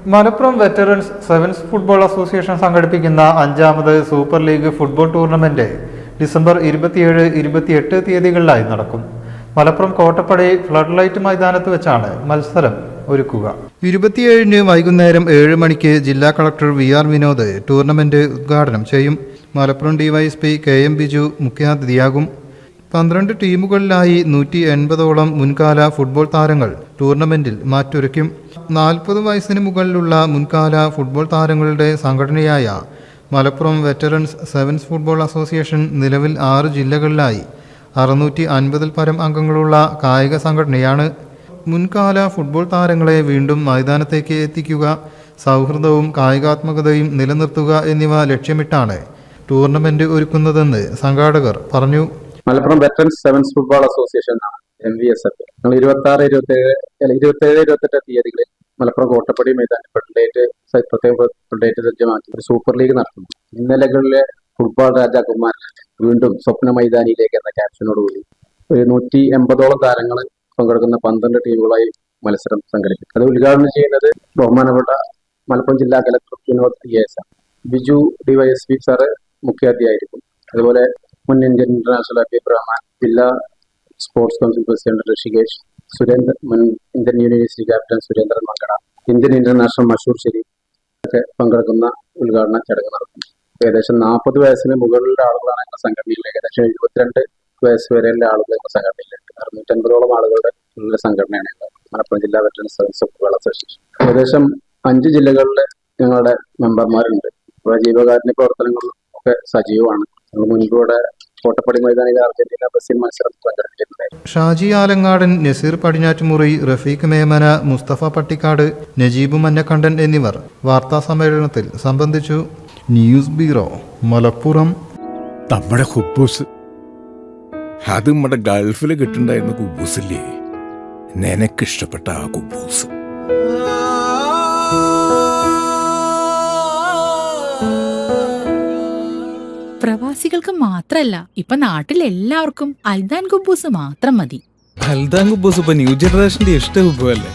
Malappuram veterans sevens football association സംഘടിപ്പിക്കുന്ന 5ാമത് super league football tournament December 27-28 തീയതികളിലായി നടക്കും. മലപ്പുറം കോട്ടപ്പടി ഫ്ലഡ് ലൈറ്റ് മൈതാനത്ത് വെച്ചാണ് മത്സരം ഒരുക്കുക. 27-ന് വൈകുന്നേരം 7 മണിക്ക് ജില്ലാ കളക്ടർ VR വിനോദ് ടൂർണമെന്റ് ഉദ്ഘാടനം ചെയ്യും. മലപ്പുറം DYSP KM ബിജു മുഖ്യാതിഥിയാകും. 12 ടീമുകളിലായി 180ഓളം മുൻകാല ഫുട്ബോൾ താരങ്ങൾ ടൂർണമെന്റിൽ മാറ്റൊരുക്കും. 40 വയസ്സിന് മുകളിലുള്ള മുൻകാല ഫുട്ബോൾ താരങ്ങളുടെ സംഘടനയായ Malappuram veterans sevens football association നിലവിൽ 6 ജില്ലകളിലായി 650-ൽ പരം അംഗങ്ങളുള്ള കായിക സംഘടനയാണ്. മുൻകാല ഫുട്ബോൾ താരങ്ങളെ വീണ്ടും മൈതാനത്തേക്ക് എത്തിക്കുക, സൗഹൃദവും കായികാത്മകതയും നിലനിർത്തുക എന്നിവ ലക്ഷ്യമിട്ടാണ് ടൂർണമെന്റ് ഒരുക്കുന്നതെന്ന് സംഘാടകർ പറഞ്ഞു. Malappuram veterans sevens football association MVSF ഞങ്ങൾ 27-28 തീയതികളിൽ മലപ്പുറം കോട്ടപ്പടി മൈതാനം പ്രത്യേക സജ്ജമാക്കി ഒരു സൂപ്പർ ലീഗ് നടത്തുന്നു. ഇന്നലകളിലെ ഫുട്ബോൾ രാജാക്കന്മാരിൽ വീണ്ടും സ്വപ്ന മൈതാനിയിലേക്ക് എന്ന ക്യാപ്ഷനോടുകൂടി ഒരു 180ഓളം താരങ്ങൾ പങ്കെടുക്കുന്ന 12 ടീമുകളായി മത്സരം സംഘടിപ്പിക്കും. അത് ഉദ്ഘാടനം ചെയ്യുന്നത് ബഹുമാനപ്പെട്ട മലപ്പുറം ജില്ലാ collector Vinod ES Biju DYSP sir മുഖ്യാതിഥിയായിരിക്കും. അതുപോലെ മുൻ ഇന്ത്യൻ ഇന്റർനാഷണൽ അഭിപ്രായ ജില്ലാ സ്പോർട്സ് കൗൺസിൽ പ്രസിഡന്റ് ഋഷികേഷ്, മുൻ Indian university captain Surendran Mankada, Indian international Mashoor Shereef ഒക്കെ പങ്കെടുക്കുന്ന ഉദ്ഘാടന ചടങ്ങ് നടത്തും. ഏകദേശം 40 വയസ്സിന് മുകളിലുള്ള ആളുകളാണ് എന്ന സംഘടനയിൽ. ഏകദേശം 72 വയസ്സ് വരെയുള്ള ആളുകൾ എന്ന സംഘടനയിലുണ്ട്. 650ഓളം ആളുകളുടെ ഉള്ള സംഘടനയാണ് മലപ്പുറം ജില്ലാ വെറ്ററൻസ് സെവൻസ് ഫുട്ബോൾ അസോസിയേഷൻ. ഏകദേശം 5 ജില്ലകളിൽ ഞങ്ങളുടെ മെമ്പർമാരുണ്ട്. ജീവകാരുണ്യ പ്രവർത്തനങ്ങളും ഒക്കെ സജീവമാണ്. മുൻകൂടെ കോട്ടപ്പടി മൈതാനിയിൽ അർജന്റീന ബ്രസീൽ മത്സരം സംഘടിപ്പിച്ചിട്ടുണ്ടായിരുന്നു. ഷാജി ആലങ്ങാടൻ, നസീർ പടിഞ്ഞാറ്റുമുറി, റഫീഖ് മേമന, മുസ്തഫ പട്ടിക്കാട്, നജീബ് മഞ്ഞക്കണ്ടൻ എന്നിവർ വാർത്താ സമ്മേളനത്തിൽ സംബന്ധിച്ചു. News bureau, Malappuram. നമ്മുടെ കുബൂസ് അത് നമ്മുടെ ഗൾഫിൽ കിട്ടുണ്ടായിരുന്ന കുബൂസില്ലേ, നിനക്കിഷ്ടപ്പെട്ട ആ കുബൂസ്. പ്രവാസികൾക്ക് മാത്രല്ല, ഇപ്പൊ നാട്ടിൽ എല്ലാവർക്കും അൽദാൻ കുബൂസ് മാത്രം മതി. അൽദാൻ കുബൂസ് ഇപ്പൊ ന്യൂ ജനറേഷന്റെ ഇഷ്ട കുബുവല്ലേ.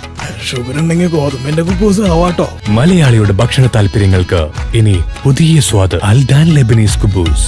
ഷുഗർ ഉണ്ടെങ്കിൽ ഗോതമ്പിന്റെ കുബൂസ് ആവാട്ടോ. മലയാളിയുടെ ഭക്ഷണ താല്പര്യങ്ങൾക്ക് ഇനി പുതിയ സ്വാദ്. അൽദാൻ ലെബനീസ് കുബൂസ്.